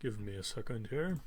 Give me a second here.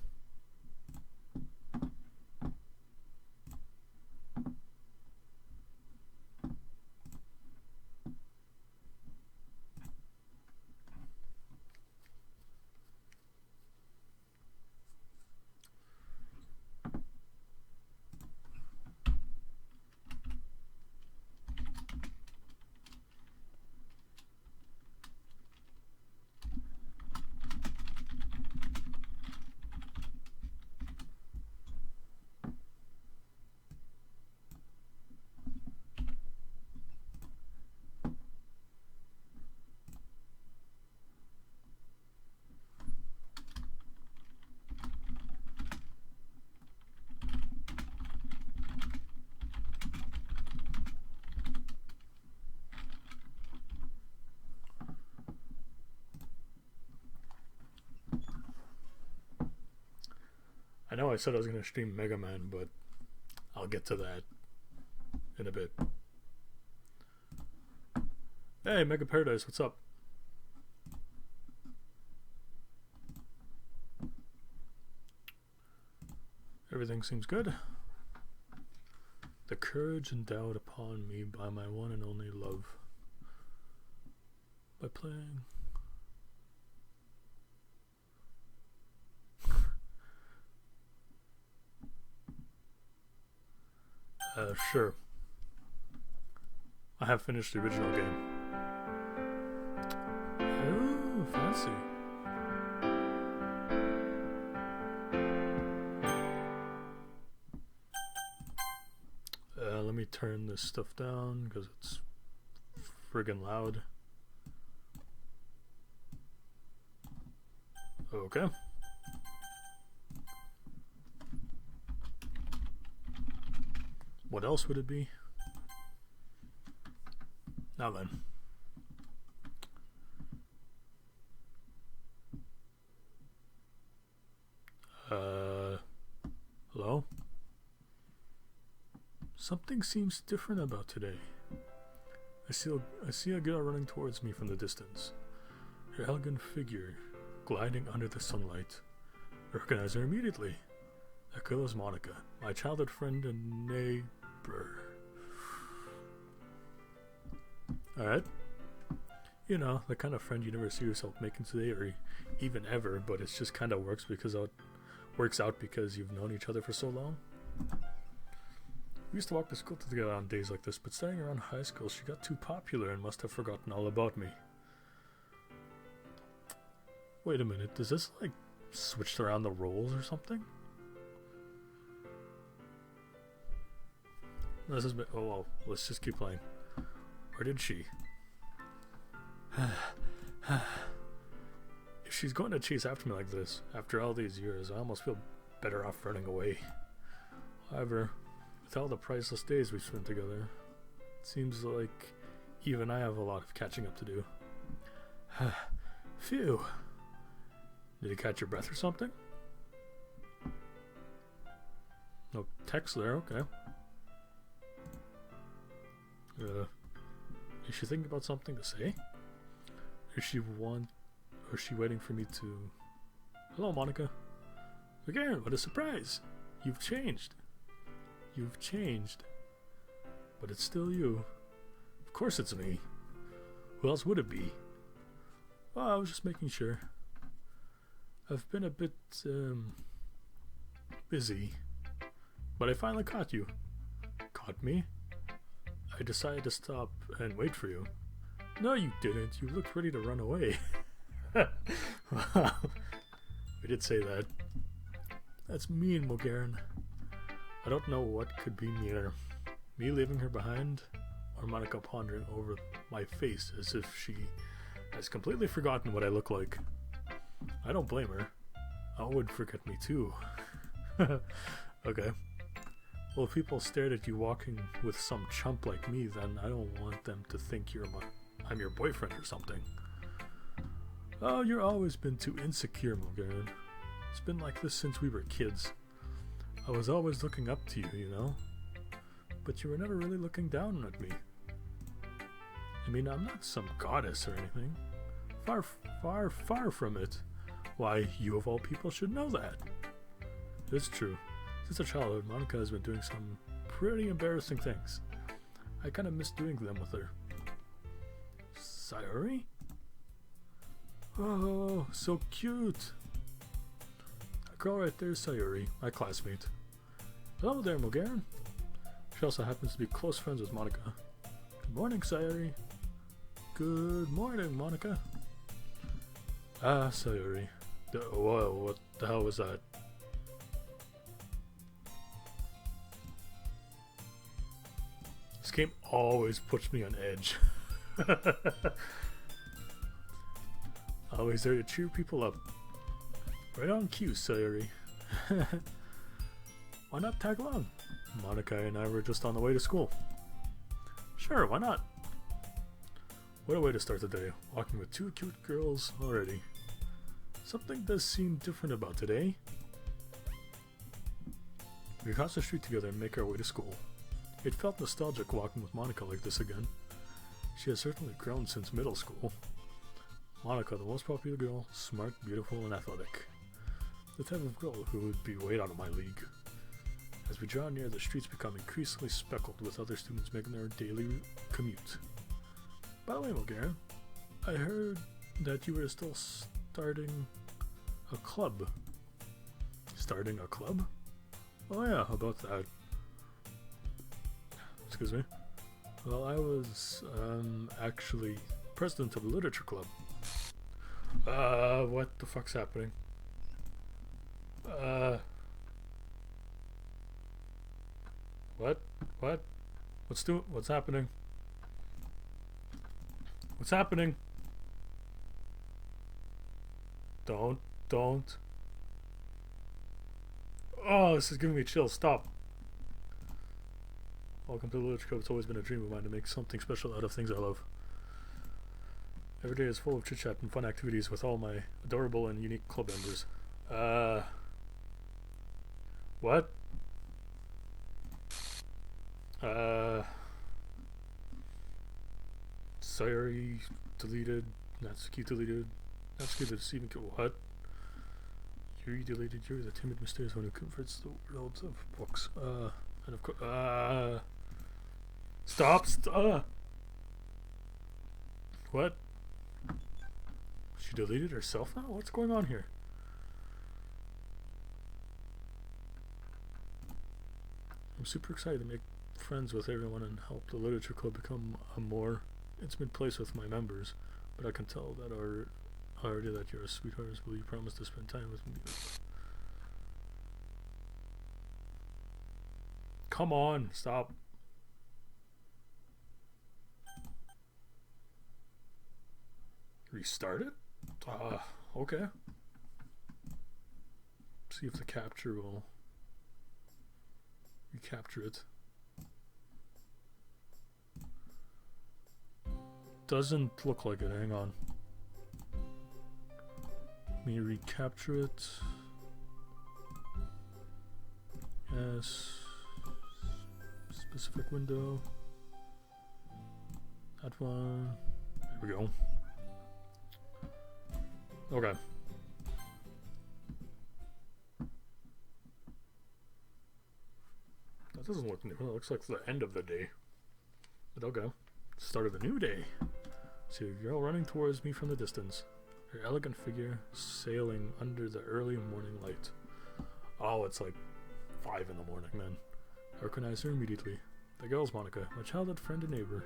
I know I said I was going to stream Mega Man, but I'll get to that in a bit. Hey, Mega Paradise, what's up? Everything seems good. The courage endowed upon me by my one and only love. By playing. Sure. I have finished the original game. Oh, fancy. Let me turn this stuff down because it's friggin' loud. Okay. What else would it be? Now then. Hello? Something seems different about today. I see a girl running towards me from the distance. Her elegant figure gliding under the sunlight. I recognize her immediately. That girl is Monica, my childhood friend and neighbor. Alright. You know, the kind of friend you never see yourself making today or even ever, but it just kind of works out because you've known each other for so long. We used to walk to school together on days like this, but starting around high school, she got too popular and must have forgotten all about me. Wait a minute, does this like switch around the roles or something? This is oh well, let's just keep playing. Or did she? If she's going to chase after me like this, after all these years, I almost feel better off running away. However, with all the priceless days we spent together, it seems like even I have a lot of catching up to do. Phew. Did you catch your breath or something? No text there, okay. Is she thinking about something to say? Is she waiting for me to... Hello, Monica. Again, what a surprise. You've changed. You've changed. But it's still you. Of course it's me. Who else would it be? Well, I was just making sure. I've been a bit, busy. But I finally caught you. Caught me? I decided to stop and wait for you. No, you didn't. You looked ready to run away. Wow. We did say that. That's mean, Mulgaren. I don't know what could be meaner. Me leaving her behind, or Monica pondering over my face as if she has completely forgotten what I look like. I don't blame her. I would forget me too. Okay. Well, if people stared at you walking with some chump like me, then I don't want them to think I'm your boyfriend or something. Oh, you've always been too insecure, Mulgaren. It's been like this since we were kids. I was always looking up to you, you know? But you were never really looking down at me. I mean, I'm not some goddess or anything. Far, far, far from it. Why, you of all people should know that. It's true. Since her childhood, Monica has been doing some pretty embarrassing things. I kind of miss doing them with her. Sayori? Oh, so cute. That girl right there is Sayori, my classmate. Hello there, Mulgaren. She also happens to be close friends with Monica. Good morning, Sayori. Good morning, Monica. Ah, Sayori. Whoa, what the hell was that? This game always puts me on edge. Always there to cheer people up. Right on cue, Sayori. Why not tag along? Monica and I were just on the way to school. Sure, why not? What a way to start the day, walking with two cute girls already. Something does seem different about today. We cross the street together and make our way to school. It felt nostalgic walking with Monica like this again. She has certainly grown since middle school. Monica, the most popular girl, smart, beautiful, and athletic. The type of girl who would be way out of my league. As we draw near, the streets become increasingly speckled with other students making their daily commute. By the way, Mulgaren, I heard that you were still starting a club. Starting a club? Oh yeah, how about that? Excuse me. Well, I was actually president of the literature club. What the fuck's happening? What? What's happening? What's happening? Don't. Oh, this is giving me chills. Stop. Welcome to the Literature Club. It's always been a dream of mine to make something special out of things I love. Every day is full of chit-chat and fun activities with all my adorable and unique club members. What? Sayori deleted. Natsuki deleted. Natsuki the deceiving kid. What? Yuri deleted. Yuri the timid, mysterious one who converts the worlds of books. And of course, Stop! What? She deleted herself now? What's going on here? I'm super excited to make friends with everyone and help the Literature Club become a more intimate place with my members, but I can tell that already that you're a sweetheart. Will you promise to spend time with me? Come on, stop. Restart it? Okay. See if the capture will recapture it. Doesn't look like it. Hang on. Let me recapture it. Yes. Specific window. That one. There we go. Okay. That doesn't look new. It looks like the end of the day. But okay. Start of a new day. See a girl running towards me from the distance. Her elegant figure sailing under the early morning light. Oh, it's like 5 in the morning then. I recognize her immediately. The girl's Monica, my childhood friend and neighbor.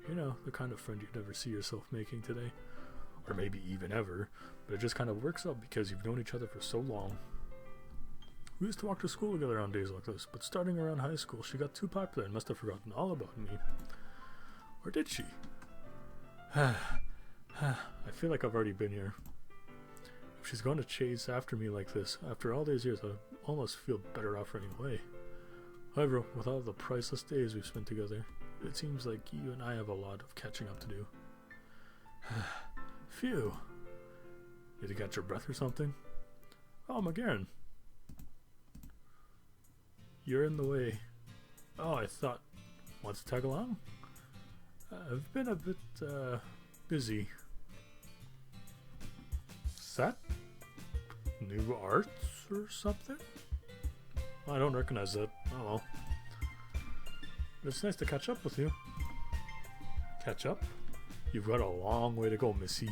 You know, the kind of friend you'd never see yourself making today. Or maybe even ever. But it just kind of works out because you've known each other for so long. We used to walk to school together on days like this, but starting around high school, she got too popular and must have forgotten all about me. Or did she? I feel like I've already been here. If she's going to chase after me like this, after all these years, I almost feel better off running away. However, with all the priceless days we've spent together, it seems like you and I have a lot of catching up to do. Phew. Did you catch your breath or something? Oh, Mulgaren. You're in the way. Oh, I thought... Want to tag along? I've been a bit, busy. Is that new arts or something? I don't recognize that. Oh well. But it's nice to catch up with you. Catch up? You've got a long way to go, Missy.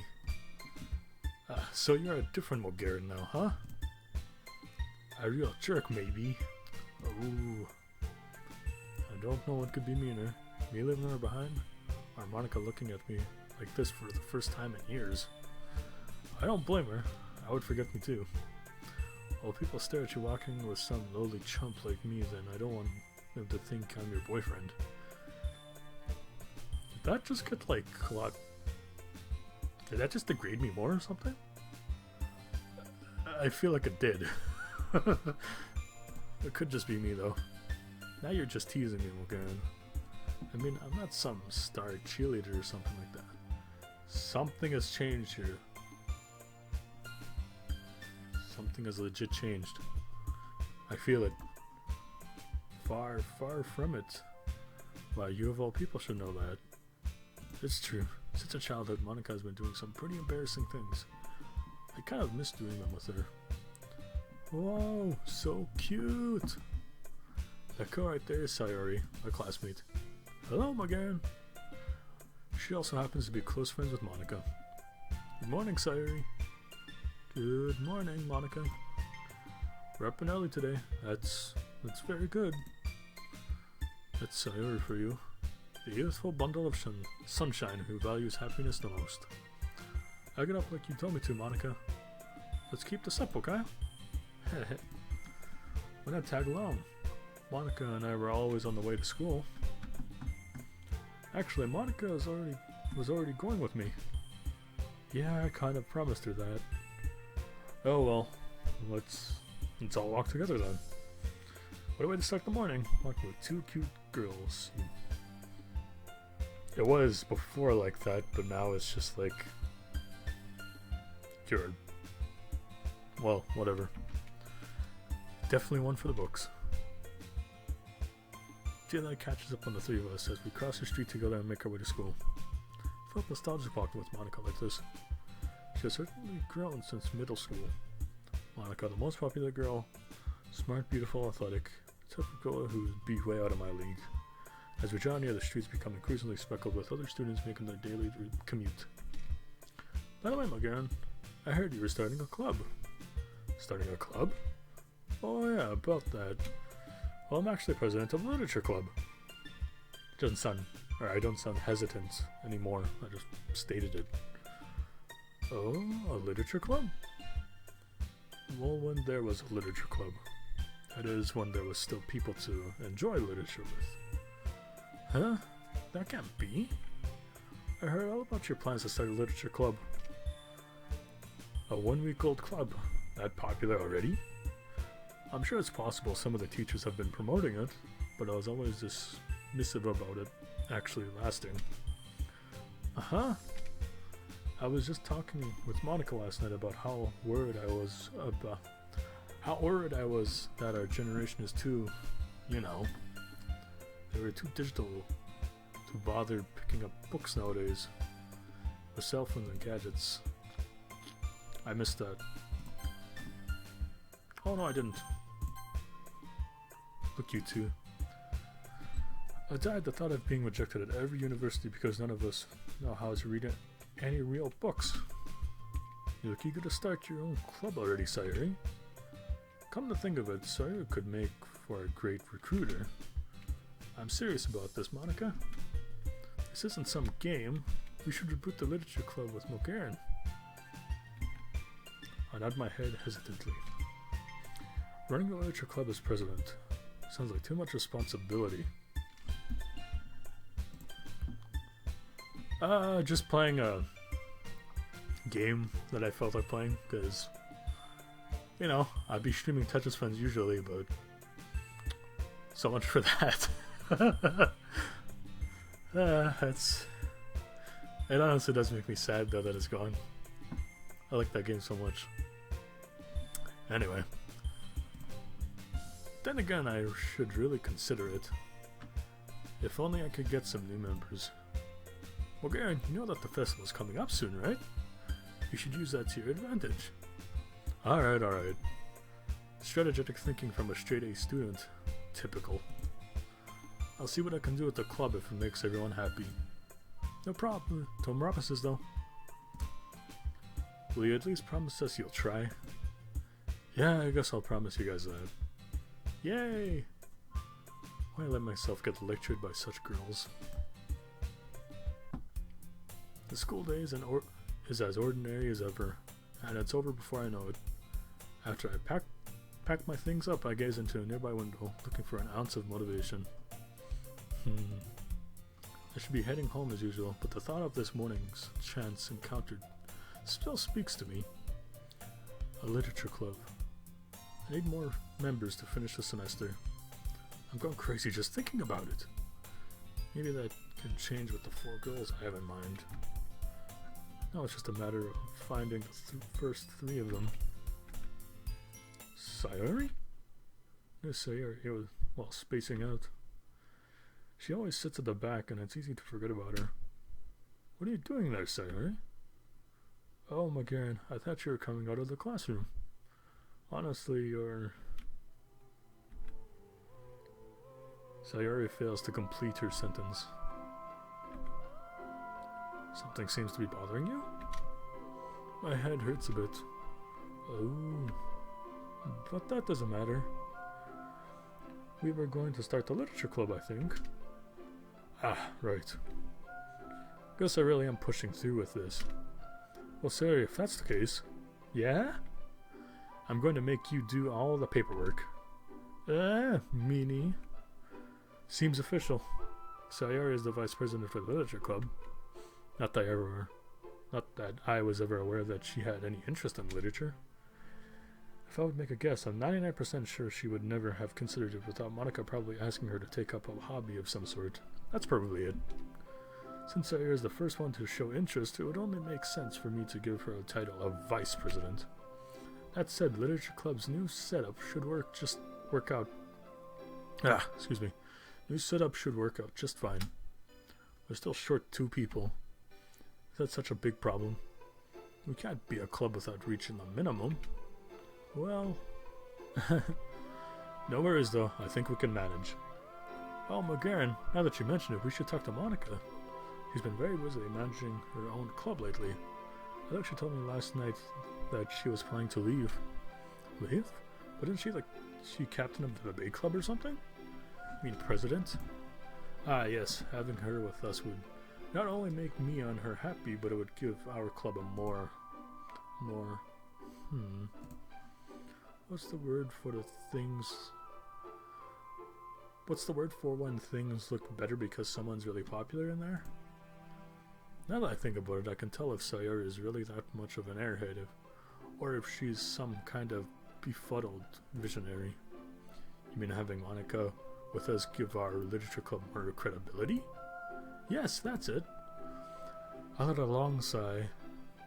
So you're a different Bulgarian now, huh? A real jerk, maybe. Oh. I don't know what could be meaner. Me leaving her behind? Or Monica looking at me like this for the first time in years? I don't blame her. I would forget me too. While people stare at you walking with some lowly chump like me, then I don't want them to think I'm your boyfriend. Did that just get like a lot... Did that just degrade me more or something? I feel like it did. It could just be me though. Now you're just teasing me, Logan. I mean, I'm not some star cheerleader or something like that. Something has changed here. Something has legit changed. I feel it. Far, far from it. Why, you of all people should know that. It's true. Since a childhood, Monica has been doing some pretty embarrassing things. I kind of miss doing them with her. Whoa, so cute! That girl right there is Sayori, my classmate. Hello, Morgan! She also happens to be close friends with Monica. Good morning, Sayori. Good morning, Monica. We're up and early today. That's very good. That's Sayori for you. The youthful bundle of sunshine who values happiness the most. I get up like you told me to, Monica. Let's keep this up, okay? Why not tag along? Monica and I were always on the way to school. Actually, Monica was already going with me. Yeah, I kind of promised her that. Oh well, let's all walk together then. What a way to start the morning, walking with two cute girls. It was before like that, but now it's just like... Cured. Well, whatever. Definitely one for the books. Jayla catches up on the three of us as we cross the street together and make our way to school. I felt nostalgic walking with Monica like this. She has certainly grown since middle school. Monica, the most popular girl, smart, beautiful, athletic, typical who'd be way out of my league. As we draw near, the streets become increasingly speckled with other students making their daily commute. By the way, Morgan, I heard you were starting a club. Starting a club? Oh yeah, about that. Well, I'm actually president of the Literature Club. I don't sound hesitant anymore. I just stated it. Oh, a literature club? Well, when there was a literature club. That is, when there was still people to enjoy literature with. Huh? That can't be. I heard all about your plans to start a literature club. A 1-week-old club. That popular already? I'm sure it's possible some of the teachers have been promoting it, but I was always dismissive about it actually lasting. Uh-huh. I was just talking with Monica last night about how worried I was that our generation is too, you know, they were too digital to bother picking up books nowadays with cell phones and gadgets. I missed that. Oh no, I didn't. Look, you two. I died at the thought of being rejected at every university because none of us know how to read any real books. You look eager to start your own club already, Sayori. Come to think of it, Sayori could make for a great recruiter. I'm serious about this, Monica. This isn't some game. We should reboot the literature club with Mulgaren. I nod my head hesitantly. Running the literature club as president sounds like too much responsibility. Just playing a game that I felt like playing, because, you know, I'd be streaming Tetris Friends usually, but so much for that. It honestly does make me sad though that it's gone. I like that game so much. Anyway. Then again, I should really consider it. If only I could get some new members. Well, Garen, you know that the festival's coming up soon, right? You should use that to your advantage. Alright, alright. Strategic thinking from a straight-A student. Typical. I'll see what I can do with the club if it makes everyone happy. No problem. No promises, though. Will you at least promise us you'll try? Yeah, I guess I'll promise you guys that. Yay! Why let myself get lectured by such girls? The school day is as ordinary as ever, and it's over before I know it. After I pack my things up, I gaze into a nearby window, looking for an ounce of motivation. I should be heading home as usual, but the thought of this morning's chance encounter still speaks to me. A literature club. I need more members to finish the semester. I'm going crazy just thinking about it. Maybe that can change with the 4 girls I have in mind. Now it's just a matter of finding the first 3 of them. Sayori? Miss Sayori was, well, spacing out. She always sits at the back and it's easy to forget about her. What are you doing there, Sayori? Oh, McGarren, I thought you were coming out of the classroom. Honestly, you're... Sayori fails to complete her sentence. Something seems to be bothering you? My head hurts a bit. Oh, but that doesn't matter. We were going to start the literature club, I think. Ah, right. Guess I really am pushing through with this. Well, Sayori, if that's the case... Yeah? I'm going to make you do all the paperwork. Meanie. Seems official. Sayori is the vice president for the literature club. Not that I was ever aware that she had any interest in literature. If I would make a guess, I'm 99% sure she would never have considered it without Monica probably asking her to take up a hobby of some sort. That's probably it. Since Sayori is the first one to show interest, it would only make sense for me to give her a title of vice president. That said, literature club's new setup should work out just fine. We're still short 2 people. Is that such a big problem? We can't be a club without reaching the minimum. Well... No worries though, I think we can manage. Oh, McGarren, now that you mention it, we should talk to Monica. She's been very busy managing her own club lately. I think she told me last night that she was planning to leave. Leave? But isn't she she captain of the debate club or something? I mean president? Ah yes, having her with us would not only make me and her happy, but it would give our club a more... What's the word for when things look better because someone's really popular in there? Now that I think about it, I can tell if Sayori is really that much of an airhead, or if she's some kind of befuddled visionary. You mean having Monica with us give our literature club more credibility? Yes, that's it. I let a long sigh.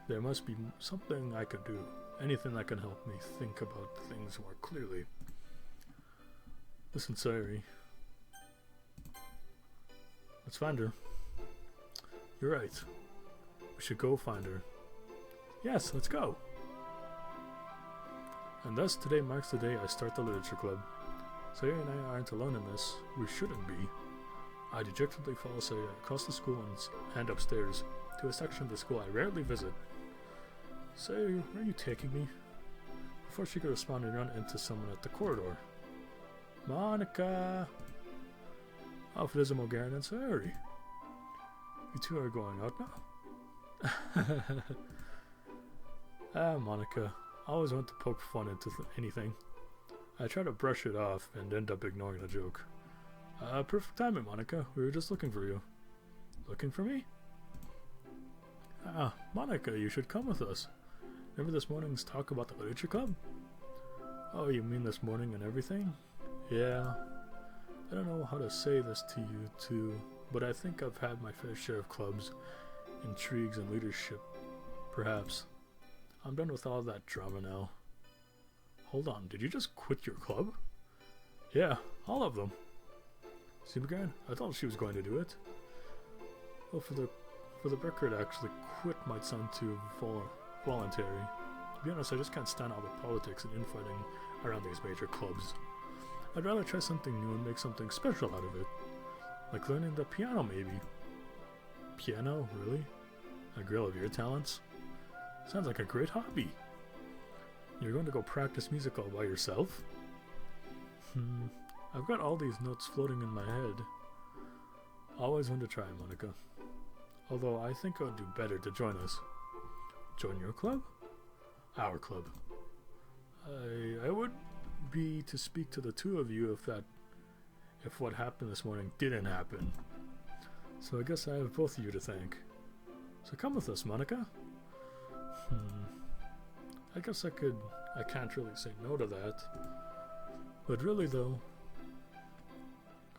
There must be something I could do. Anything that can help me think about things more clearly. Listen, Sayori. Let's find her. You're right. We should go find her. Yes, let's go. And thus today marks the day I start the literature club. Sayori and I aren't alone in this. We shouldn't be. I dejectedly follow Sayori across the school and upstairs to a section of the school I rarely visit. Sayori, where are you taking me? Before she could respond, we run into someone at the corridor. Monica! Off it is McGarren and Sayori. You two are going out now? Ah, Monica. I always want to poke fun into anything. I try to brush it off and end up ignoring the joke. Perfect timing, Monica. We were just looking for you. Looking for me? Ah, Monica, you should come with us. Remember this morning's talk about the literature club? Oh, you mean this morning and everything? Yeah. I don't know how to say this to you too, but I think I've had my fair share of clubs, intrigues, and leadership. Perhaps. I'm done with all that drama now. Hold on, did you just quit your club? Yeah, all of them. See, McGarren, I thought she was going to do it. Well, for the record, actually quit might sound too voluntary. To be honest, I just can't stand all the politics and infighting around these major clubs. I'd rather try something new and make something special out of it. Like learning the piano, maybe. Piano? Really? A girl of your talents? Sounds like a great hobby. You're going to go practice music all by yourself? I've got all these notes floating in my head. Always want to try, Monica. Although I think it would do better to join us. Join your club? Our club. I would be to speak to the two of you if what happened this morning didn't happen. So I guess I have both of you to thank. So come with us, Monica. I guess I can't really say no to that. But really though,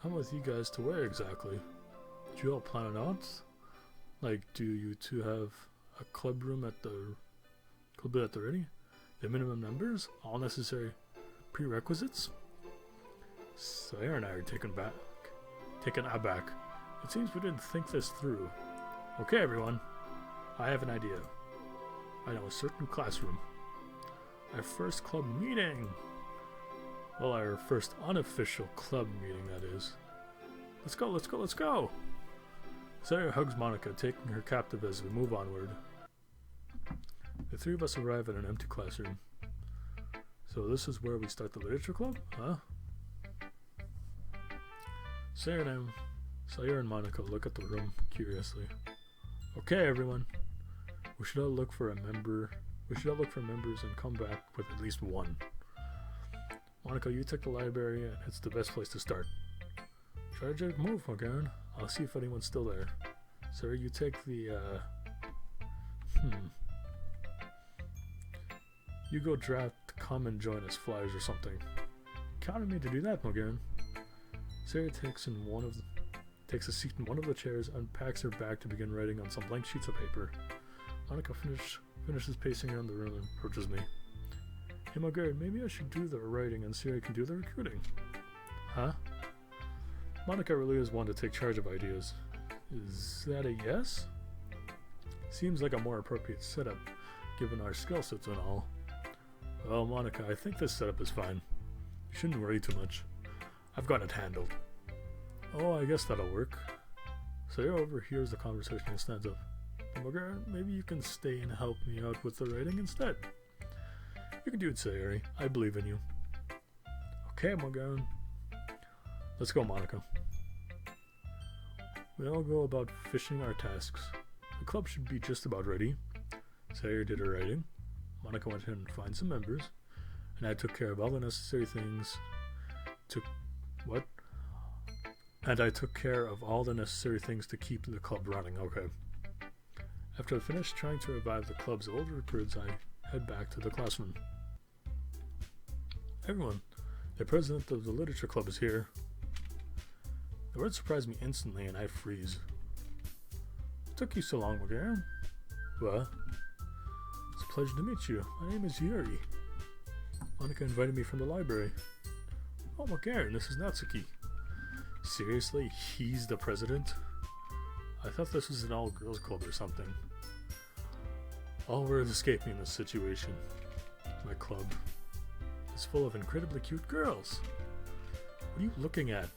I'm with you guys to where exactly? Do you all plan it out? Like, do you two have a club room at the ready? The minimum numbers? All necessary prerequisites? Sawyer and I are taken aback. It seems we didn't think this through. Okay, everyone. I have an idea. I know a certain classroom. Our first club meeting! Well, our first unofficial club meeting, that is. Let's go, let's go, let's go! Sawyer hugs Monica, taking her captive as we move onward. The three of us arrive at an empty classroom. So this is where we start the literature club? Huh? Sawyer and Monica look at the room curiously. Okay, everyone. We should all look for members and come back with at least one. Monica, you take the library, and it's the best place to start. Tragic move, Morgan. I'll see if anyone's still there. Sir, you take the, You go draft, come and join us flyers or something. Count on me to do that, Morgan. Sarah takes a seat in one of the chairs, unpacks her bag to begin writing on some blank sheets of paper. Monica finishes pacing around the room and approaches me. Hey, Margaret, maybe I should do the writing and Sarah can do the recruiting. Huh? Monica really is one to take charge of ideas. Is that a yes? Seems like a more appropriate setup, given our skill sets and all. Well, Monica, I think this setup is fine. You shouldn't worry too much. I've got it handled. Oh, I guess that'll work. Sarah overhears the conversation and stands up. Margaret, maybe you can stay and help me out with the writing instead. You can do it, Sayori. I believe in you. Okay, Morgan. Let's go, Monica. We all go about finishing our tasks. The club should be just about ready. Sayori did her writing. Monica went ahead and found some members. And I took care of all the necessary things to keep the club running. Okay. After I finished trying to revive the club's old recruits, I head back to the classroom. Everyone, the president of the literature club is here. The word surprised me instantly and I freeze. What took you so long, Morgan? What? It's a pleasure to meet you. My name is Yuri. Monica invited me from the library. Oh, Morgan, this is Natsuki. Seriously? He's the president? I thought this was an all-girls club or something. All words escape me in this situation. My club is full of incredibly cute girls. What are you looking at?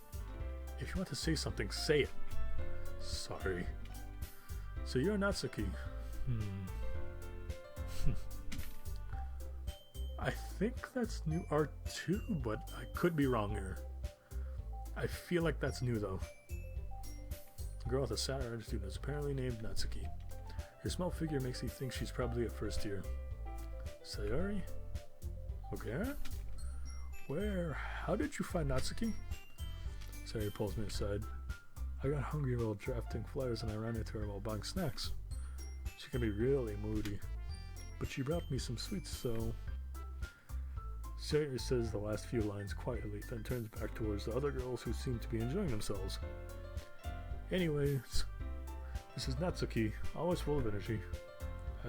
If you want to say something, say it. Sorry. So you're Natsuki. I think that's new art too, but I could be wrong here. I feel like that's new though. The girl with the sad attitude is apparently named Natsuki. Her small figure makes me think she's probably a first year. Sayori? Okay. How did you find Natsuki? Sayori pulls me aside. I got hungry while drafting flyers and I ran into her while buying snacks. She can be really moody. But she brought me some sweets, so... Sayori says the last few lines quietly, then turns back towards the other girls who seem to be enjoying themselves. Anyways, this is Natsuki, always full of energy.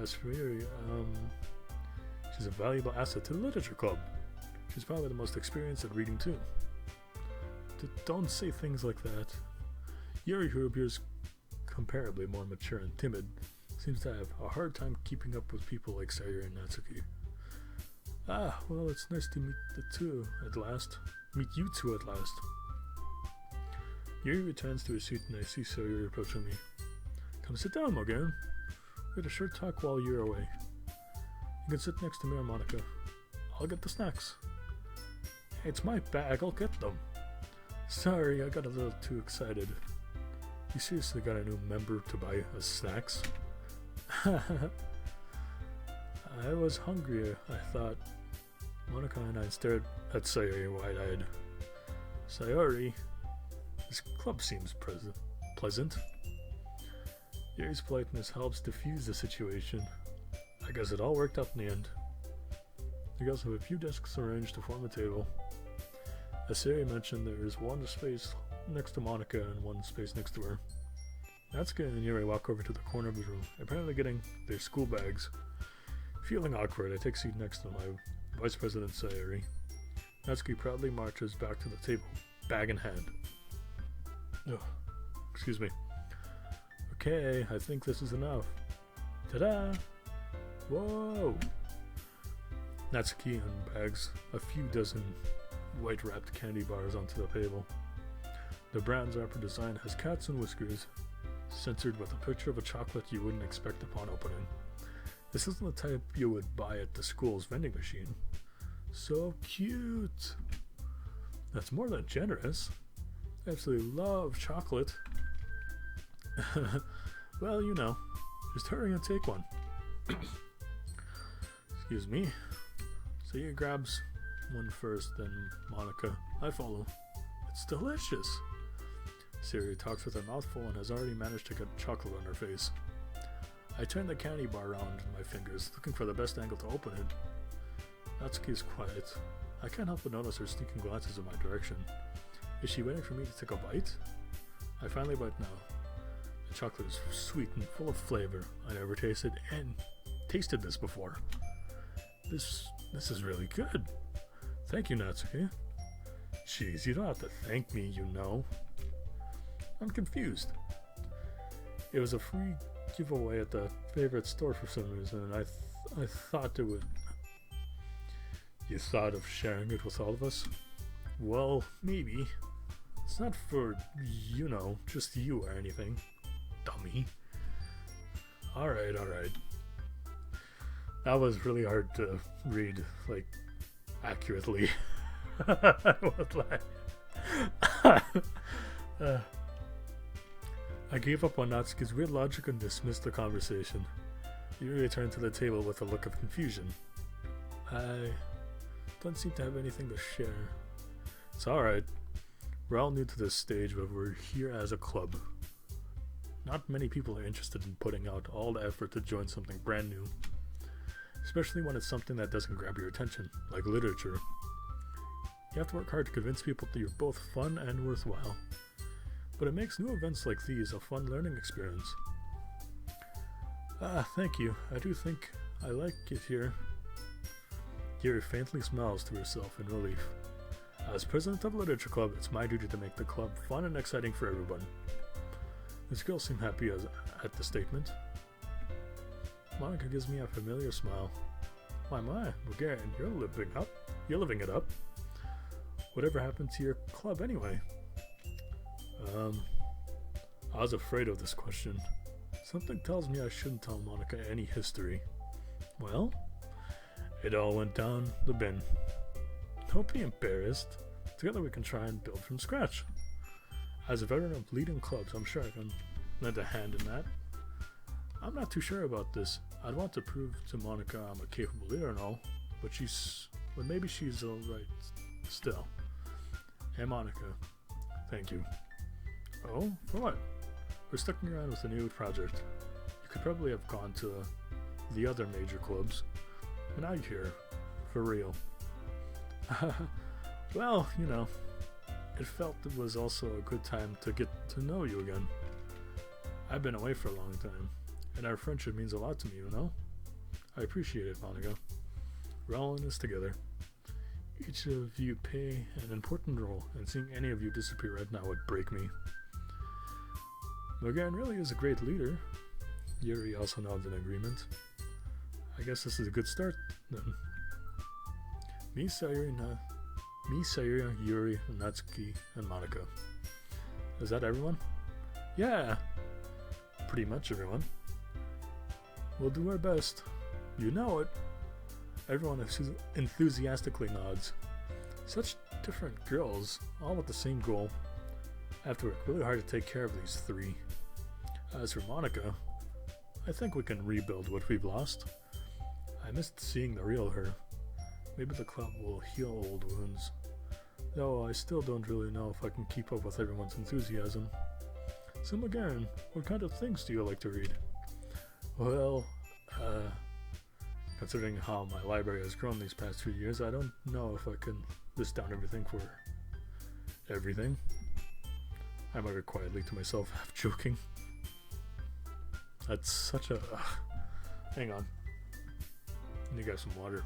As for Yuri, she's a valuable asset to the literature club. She's probably the most experienced at reading too. Don't say things like that. Yuri, who appears comparably more mature and timid, seems to have a hard time keeping up with people like Sayori and Natsuki. Ah, well, it's nice to meet the two at last. Meet you two at last. Yuri returns to his seat and I see Sayori approaching me. Come sit down, Morgan. We had a short talk while you're away. You can sit next to me or Monica. I'll get the snacks. Hey, it's my bag, I'll get them. Sorry, I got a little too excited. You seriously got a new member to buy us snacks? I was hungry, I thought. Monica and I stared at Sayori wide-eyed. Sayori, this club seems pleasant. Yuri's politeness helps diffuse the situation. I guess it all worked out in the end. You guys have a few desks arranged to form a table. As Sayori mentioned, there is one space next to Monica and one space next to her. Natsuki and Yuri walk over to the corner of the room, apparently getting their school bags. Feeling awkward, I take a seat next to my Vice President Sayori. Natsuki proudly marches back to the table, bag in hand. Ugh, excuse me. Okay, I think this is enough. Ta-da! Whoa! Natsuki unbags a few dozen white-wrapped candy bars onto the table. The brand's wrapper design has cats and whiskers, censored with a picture of a chocolate you wouldn't expect upon opening. This isn't the type you would buy at the school's vending machine. So cute! That's more than generous. I absolutely love chocolate. Well, you know, just hurry and take one. Excuse me. Saya grabs one first, then Monica. I follow. It's delicious. Sayori talks with her mouth full and has already managed to get chocolate on her face. I turn the candy bar around my fingers, looking for the best angle to open it. Natsuki is quiet. I can't help but notice her sneaking glances in my direction. Is she waiting for me to take a bite? I finally bite now. The chocolate is sweet and full of flavor. I never tasted this before. This is really good. Thank you, Natsuki. Jeez, you don't have to thank me, you know. I'm confused. It was a free giveaway at the favorite store for some reason, and I thought it would... You thought of sharing it with all of us? Well, maybe. It's not for, you know, just you or anything. Dummy. Alright. That was really hard to read, like, accurately. I won't lie. I gave up on Natsuki's weird logic and dismissed the conversation. Yuri returned to the table with a look of confusion. I don't seem to have anything to share. It's alright. We're all new to this stage, but we're here as a club. Not many people are interested in putting out all the effort to join something brand new. Especially when it's something that doesn't grab your attention, like literature. You have to work hard to convince people that you're both fun and worthwhile. But it makes new events like these a fun learning experience. Thank you. I do think I like it here. Yuri faintly smiles to herself in relief. As president of Literature Club, it's my duty to make the club fun and exciting for everyone. This girl seemed happy at the statement. Monica gives me a familiar smile. My, Bulgarian, you're living it up. Whatever happened to your club anyway? I was afraid of this question. Something tells me I shouldn't tell Monica any history. Well, it all went down the bin. Don't be embarrassed. Together we can try and build from scratch. As a veteran of leading clubs, I'm sure I can lend a hand in that. I'm not too sure about this. I'd want to prove to Monica I'm a capable leader and all, but maybe she's alright still. Hey Monica, thank you. Oh, for what? We're sticking around with a new project. You could probably have gone to the other major clubs, but now you're here, for real. Well, you know, it felt it was also a good time to get to know you again. I've been away for a long time, and our friendship means a lot to me, you know? I appreciate it, Monica. We're all in this together. Each of you play an important role, and seeing any of you disappear right now would break me. Morgan really is a great leader. Yuri also nods in agreement. I guess this is a good start, then. Me, Sayuri, Yuri, Natsuki, and Monica. Is that everyone? Yeah, pretty much everyone. We'll do our best. You know it. Everyone enthusiastically nods. Such different girls, all with the same goal. I have to work really hard to take care of these three. As for Monica, I think we can rebuild what we've lost. I missed seeing the real her. Maybe the club will heal old wounds. Though I still don't really know if I can keep up with everyone's enthusiasm. So again, what kind of things do you like to read? Well, considering how my library has grown these past 2 years, I don't know if I can list down everything for everything. I muttered quietly to myself, half joking. That's such a... hang on. I need to get some water.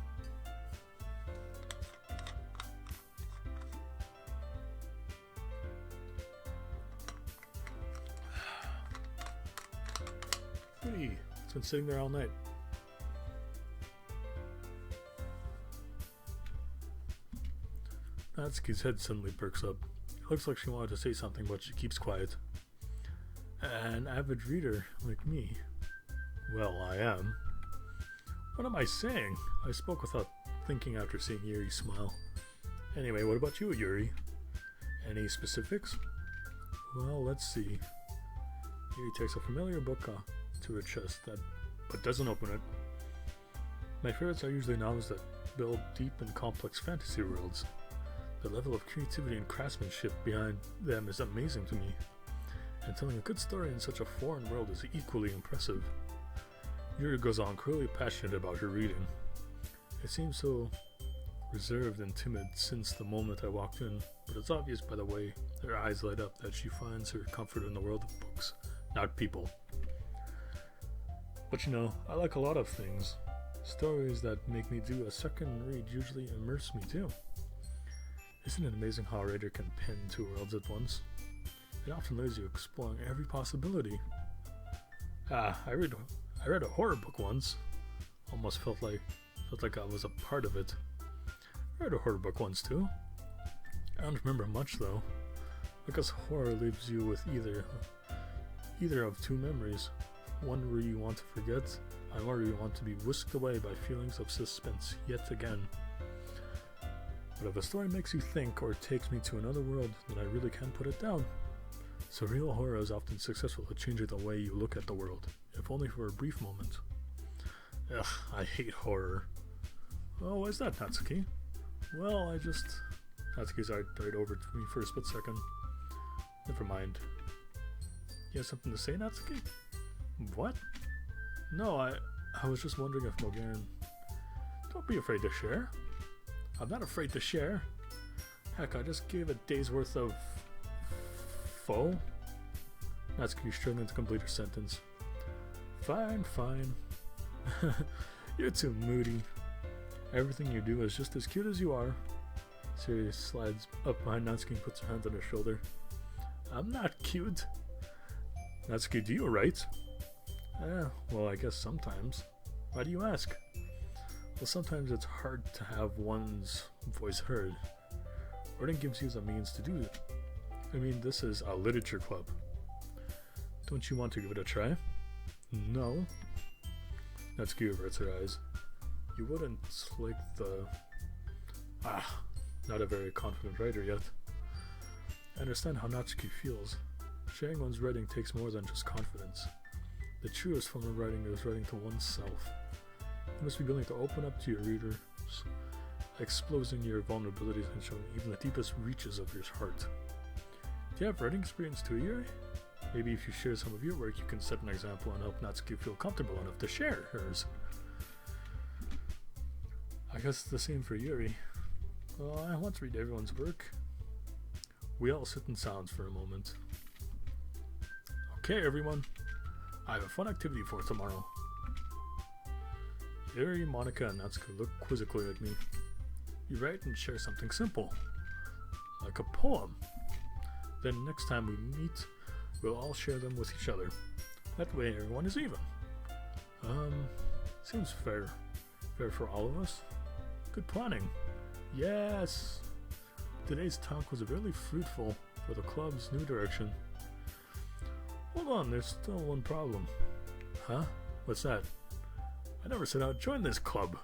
Hey, it's been sitting there all night. Natsuki's head suddenly perks up. It looks like she wanted to say something, but she keeps quiet. An avid reader like me. Well, I am. What am I saying? I spoke without thinking after seeing Yuri smile. Anyway, what about you, Yuri? Any specifics? Well, let's see. Yuri takes a familiar book to her chest, but doesn't open it. My favorites are usually novels that build deep and complex fantasy worlds. The level of creativity and craftsmanship behind them is amazing to me, and telling a good story in such a foreign world is equally impressive. Yuri goes on, clearly passionate about her reading. It seems so reserved and timid since the moment I walked in, but it's obvious by the way her eyes light up that she finds her comfort in the world of books, not people. But you know, I like a lot of things. Stories that make me do a second read usually immerse me too. Isn't it amazing how a writer can pen two worlds at once? It often leaves you exploring every possibility. I read a horror book once. Almost felt like I was a part of it. I read a horror book once too. I don't remember much though, because horror leaves you with either of two memories. One where you want to forget, and one where you want to be whisked away by feelings of suspense yet again. But if a story makes you think or takes me to another world, then I really can't put it down. Surreal horror is often successful at changing the way you look at the world, if only for a brief moment. Ugh, I hate horror. Oh, why is that, Natsuki? Well, Natsuki's eye darted over to me for a split second. Never mind. You have something to say, Natsuki? What? No, I was just wondering if Mogan... Don't be afraid to share. I'm not afraid to share. Heck, I just gave a day's worth of... Foe? Natsuki struggling to complete her sentence. Fine. You're too moody. Everything you do is just as cute as you are. Siri slides up behind Natsuki and puts her hand on her shoulder. I'm not cute. Natsuki, do you write? Well, I guess sometimes. Why do you ask? Well, sometimes it's hard to have one's voice heard. Writing gives you the means to do it. I mean, this is a literature club. Don't you want to give it a try? No. Natsuki averts her eyes. You wouldn't like the... not a very confident writer yet. I understand how Natsuki feels. Sharing one's writing takes more than just confidence. The truest form of writing is writing to oneself. You must be willing to open up to your readers, exposing your vulnerabilities and showing even the deepest reaches of your heart. Do you have writing experience too, Yuri? Maybe if you share some of your work, you can set an example and help Natsuki feel comfortable enough to share hers. I guess it's the same for Yuri. Well, I want to read everyone's work. We all sit in silence for a moment. Okay, everyone. I have a fun activity for tomorrow. Yuri, Monica, and Natsuki look quizzically at me. You write and share something simple, like a poem. Then next time we meet, we'll all share them with each other. That way everyone is even. Seems fair. Fair for all of us. Good planning. Yes! Today's talk was really fruitful for the club's new direction. Hold on, there's still one problem. Huh? What's that? I never said I'd join this club.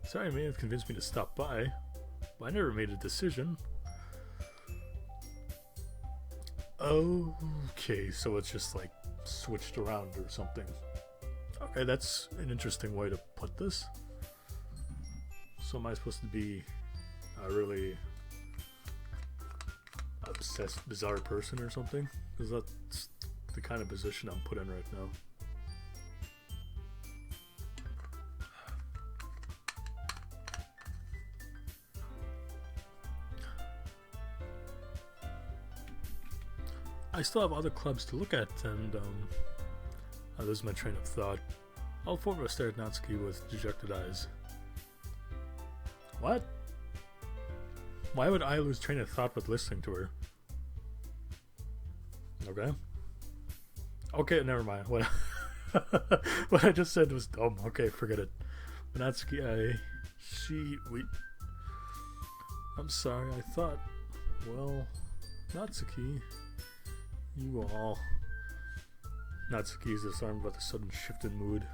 Sorry, may have convinced me to stop by, but I never made a decision. Okay, so it's just like switched around or something. Okay, that's an interesting way to put this. So am I supposed to be a really obsessed, bizarre person or something? Because that's the kind of position I'm put in right now. I still have other clubs to look at, and I lose my train of thought. All four of us stare at Natsuki with dejected eyes. What? Why would I lose train of thought with listening to her? Okay. Okay, never mind. What what I just said was dumb. Okay, forget it. But Natsuki, I'm sorry, I thought, well, Natsuki, you all. Natsuki is disarmed by the sudden shift in mood.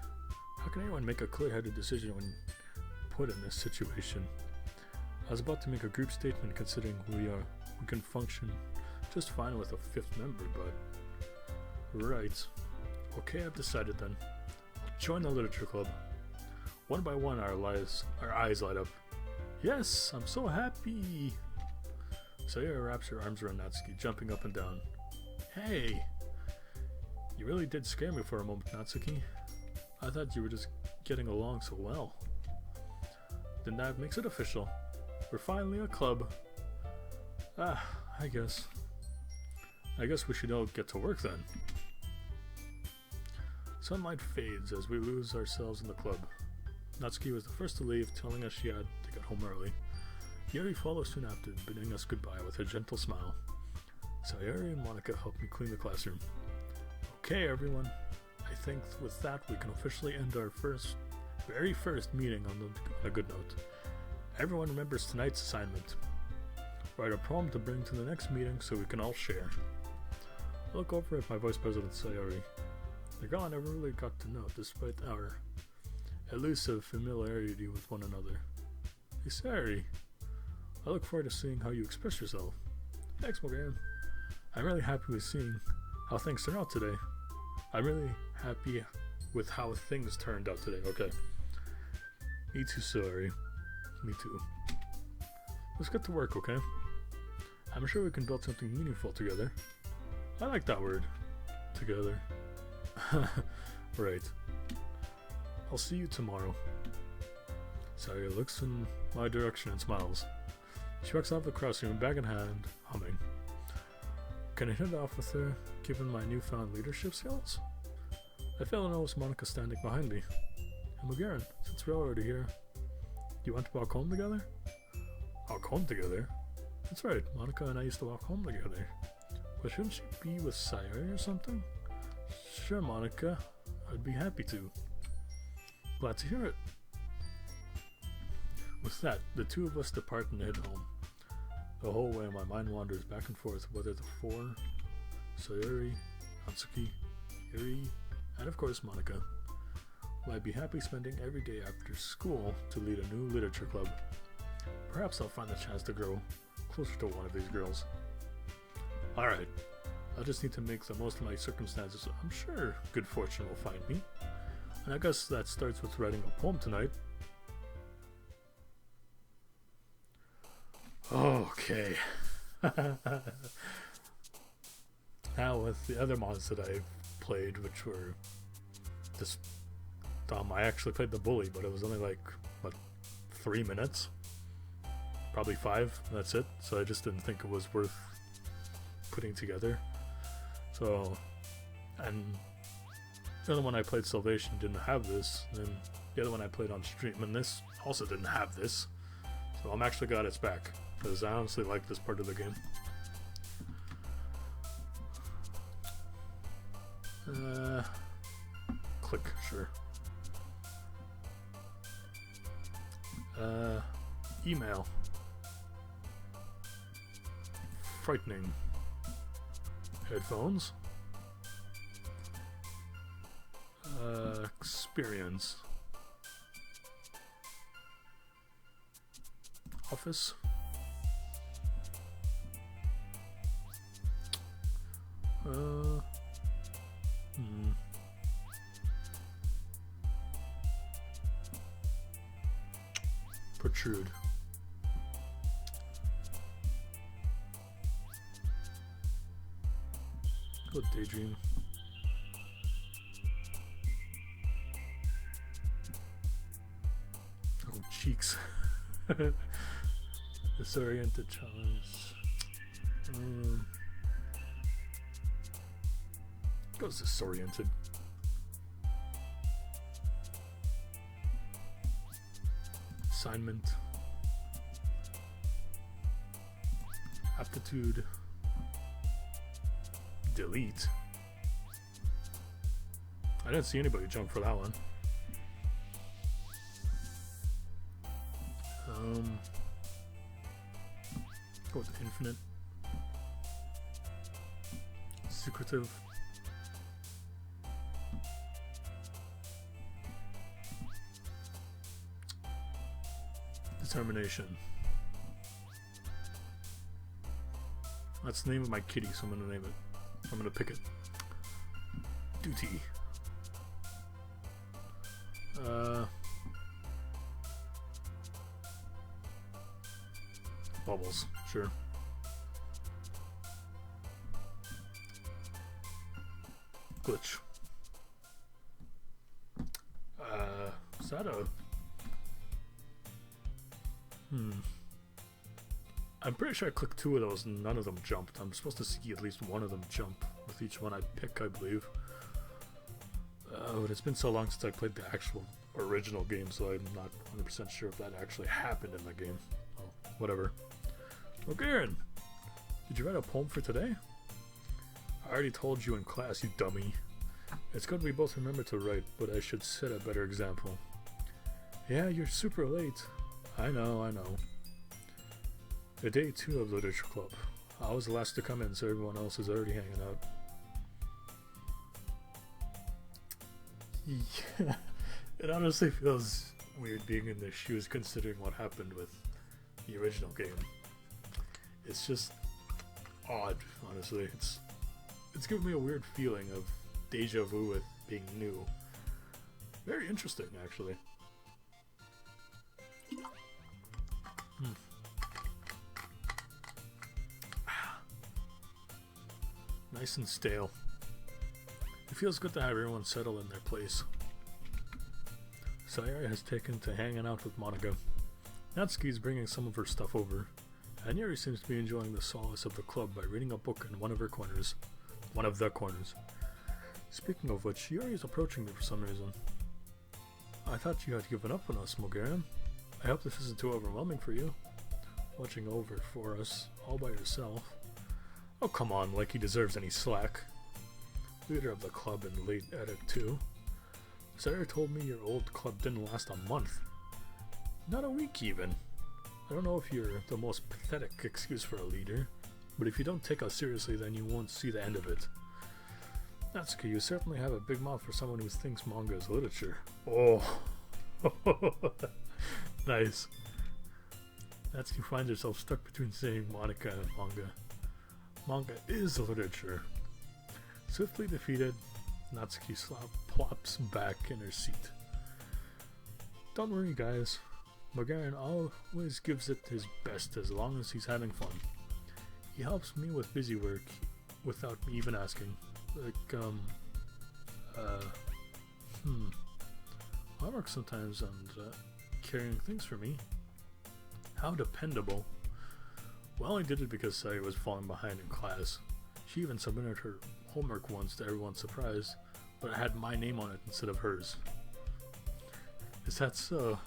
How can anyone make a clear-headed decision when put in this situation? I was about to make a group statement considering we can function just fine with a fifth member, but... Right. Okay, I've decided then. I'll join the literature club. One by one, our eyes light up. Yes, I'm so happy! Sayori wraps her arms around Natsuki, jumping up and down. Hey! You really did scare me for a moment, Natsuki. I thought you were just getting along so well. Then that makes it official. We're finally a club. I guess we should all get to work then. Sunlight fades as we lose ourselves in the club. Natsuki was the first to leave, telling us she had to get home early. Yuri follows soon after, bidding us goodbye with a gentle smile. Sayori and Monica helped me clean the classroom. Okay, everyone. I think with that we can officially end our very first meeting on a good note. Everyone remembers tonight's assignment. Write a poem to bring to the next meeting so we can all share. I look over at my Vice President Sayori. The girl I never really got to know, despite our elusive familiarity with one another. Hey Sayori, I look forward to seeing how you express yourself. Thanks, Morgan. I'm really happy with seeing how things turned out today. I'm really happy with how things turned out today. Okay. Me too, Sayori. Me too. Let's get to work, okay? I'm sure we can build something meaningful together. I like that word. Together. Right. I'll see you tomorrow. Sayori looks in my direction and smiles. She walks out of the classroom, bag in hand, humming. Can I hit it off with her, given my newfound leadership skills? I fail to notice Monica standing behind me. And Mugaran, since we're already here, do you want to walk home together? Walk home together? That's right, Monica and I used to walk home together. But shouldn't she be with Sayori or something? Sure, Monica. I'd be happy to. Glad to hear it. With that, the two of us depart and head home. The whole way my mind wanders back and forth whether the four, Sayori, Natsuki, Yuri, and of course Monica, will I be happy spending every day after school to lead a new literature club. Perhaps I'll find the chance to grow closer to one of these girls. Alright, I just need to make the most of my circumstances. I'm sure good fortune will find me. And I guess that starts with writing a poem tonight. Okay. Now with the other mods that I've played, which were just I actually played the bully, but it was only like, what, 3 minutes? Probably 5, that's it. So I just didn't think it was worth putting together. So, and the other one I played, Salvation, didn't have this. And the other one I played on stream, and this also didn't have this. So I'm actually glad it's back, because I honestly like this part of the game. Click, sure. Email. frightening. Headphones. Experience. Office. Protrude. Go daydream. Oh, cheeks. Disoriented challenge. Goes disoriented. Assignment. Aptitude. Delete. I didn't see anybody jump for that one. Go with infinite. Secretive. Determination. That's the name of my kitty, so I'm gonna name it. I'm gonna pick it. Duty. Bubbles, sure. Glitch. Is that a... I'm pretty sure I clicked 2 of those and none of them jumped. I'm supposed to see at least one of them jump with each one I pick, I believe. But it's been so long since I played the actual original game, so I'm not 100% sure if that actually happened in the game. Oh, whatever. Oh, Garen! Did you write a poem for today? I already told you in class, you dummy. It's good we both remember to write, but I should set a better example. Yeah, you're super late. I know, I know. The day 2 of Literature Club. I was the last to come in, so everyone else is already hanging out. Yeah, it honestly feels weird being in their shoes considering what happened with the original game. It's just odd, honestly. It's giving me a weird feeling of deja vu with being new. Very interesting, actually. Nice and stale. It feels good to have everyone settle in their place. Sayori has taken to hanging out with Monica. Natsuki's bringing some of her stuff over. And Yuri seems to be enjoying the solace of the club by reading a book in one of her corners. One of the corners. Speaking of which, Yuri is approaching me for some reason. I thought you had given up on us, Mogarian. I hope this isn't too overwhelming for you. Watching over for us, all by yourself. Oh, come on, like he deserves any slack. Leader of the club in late edit 2. Sarah told me your old club didn't last a month. Not a week, even. I don't know if you're the most pathetic excuse for a leader, but if you don't take us seriously, then you won't see the end of it. Natsuki, you certainly have a big mouth for someone who thinks manga is literature. Oh, nice. Natsuki finds herself stuck between saying Monica and manga. Manga is literature. Swiftly defeated, Natsuki plops back in her seat. Don't worry, guys. Mogarian always gives it his best as long as he's having fun. He helps me with busy work without me even asking. Like, I work sometimes on carrying things for me. How dependable. Well, I did it because Sayori was falling behind in class. She even submitted her homework once to everyone's surprise, but it had my name on it instead of hers. Is that so?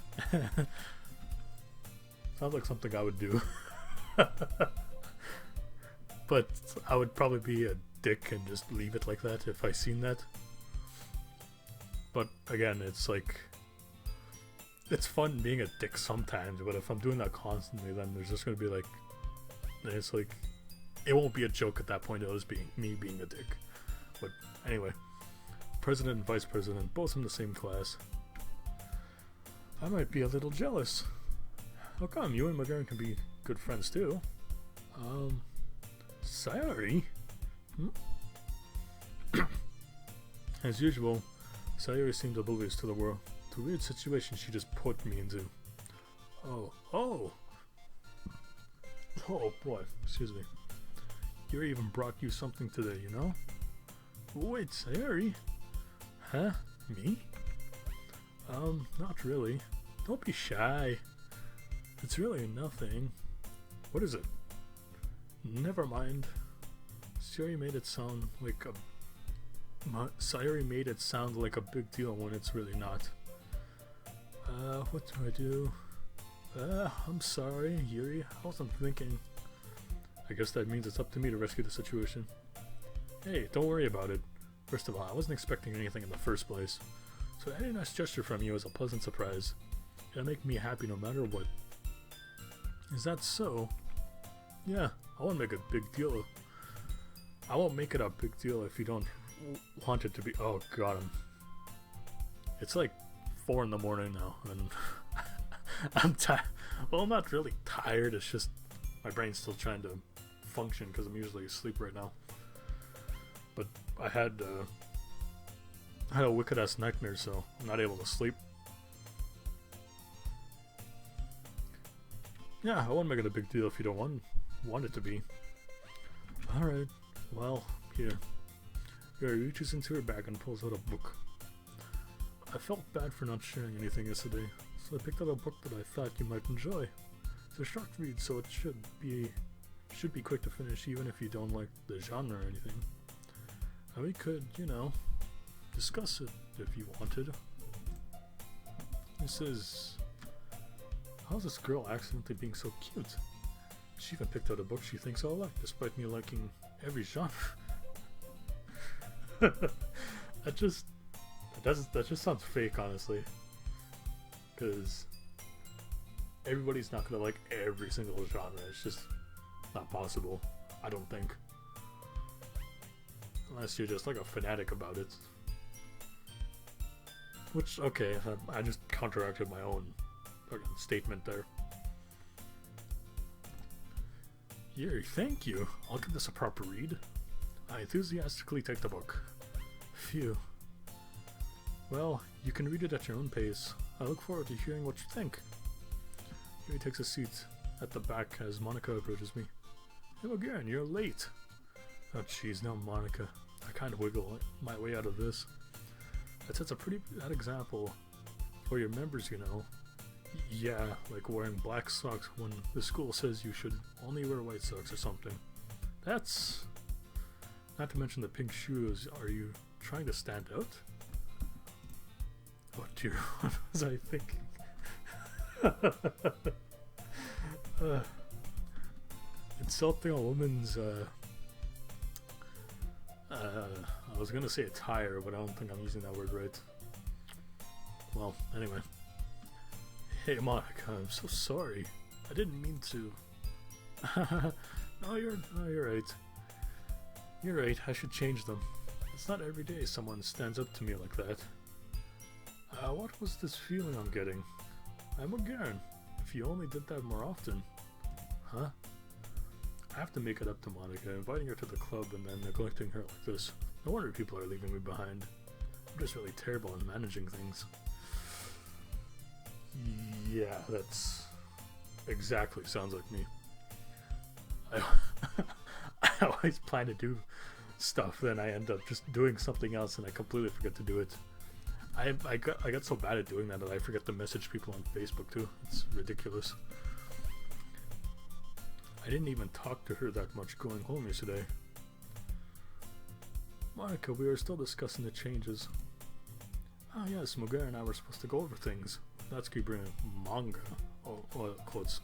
Sounds like something I would do. But I would probably be a dick and just leave it like that if I seen that. But again, it's like, it's fun being a dick sometimes, but if I'm doing that constantly, then there's just gonna be like, it's like, it won't be a joke at that point. It was me being a dick. But anyway, president and vice president, both in the same class. I might be a little jealous. How come? You and McGurn can be good friends too. Sayori? As usual, Sayori seemed oblivious to the weird situation she just put me into. Oh boy, excuse me. Yuri even brought you something today, you know? Wait, Sayori? Huh? Me? Not really. Don't be shy. It's really nothing. What is it? Never mind. Sayori made it sound like a big deal when it's really not. What do I do? I'm sorry, Yuri. I wasn't thinking. I guess that means it's up to me to rescue the situation. Hey, don't worry about it. First of all, I wasn't expecting anything in the first place. So any nice gesture from you is a pleasant surprise. It'll make me happy no matter what. Is that so? Yeah, I won't make a big deal. I won't make it a big deal if you don't want it to be. Oh god, it's like 4 in the morning now, and I'm tired. Well, I'm not really tired. It's just my brain's still trying to function because I'm usually asleep right now. But I had a wicked ass nightmare, so I'm not able to sleep. Yeah, I won't make it a big deal if you don't want it to be. All right. Well, here. Yuri reaches into her bag and pulls out a book. I felt bad for not sharing anything yesterday, so I picked up a book that I thought you might enjoy. It's a short read, so it should be quick to finish, even if you don't like the genre or anything. And we could, you know, discuss it if you wanted. This is... How's this girl accidentally being so cute? She even picked out a book she thinks I'll like, despite me liking every genre. that just sounds fake, honestly. Because everybody's not gonna like every single genre. It's just not possible, I don't think. Unless you're just like a fanatic about it. Which, okay, I just counteracted my own statement there. Yuri, thank you. I'll give this a proper read. I enthusiastically take the book. Phew. Well, you can read it at your own pace. I look forward to hearing what you think. Yuri takes a seat at the back as Monica approaches me. Hey again, you're late. Oh jeez, now Monica. I kind of wiggle my way out of this. That sets a pretty bad example for your members, you know. Yeah, like wearing black socks when the school says you should only wear white socks or something. That's... Not to mention the pink shoes. Are you trying to stand out? Oh dear, what was I thinking? Insulting a woman's, I was gonna say attire, but I don't think I'm using that word right. Well, anyway. Hey Monica, I'm so sorry. I didn't mean to. No, you're right. You're right, I should change them. It's not every day someone stands up to me like that. What was this feeling I'm getting? I'm again. If you only did that more often. Huh? I have to make it up to Monica, inviting her to the club and then neglecting her like this. No wonder people are leaving me behind. I'm just really terrible at managing things. Yeah, that's exactly sounds like me. I always plan to do stuff, then I end up just doing something else and I completely forget to do it. I got so bad at doing that I forget to message people on Facebook too. It's ridiculous. I didn't even talk to her that much going home yesterday. Monica, we were still discussing the changes. Ah yes, Muger and I were supposed to go over things. Natsuki bring manga. Oh, quotes.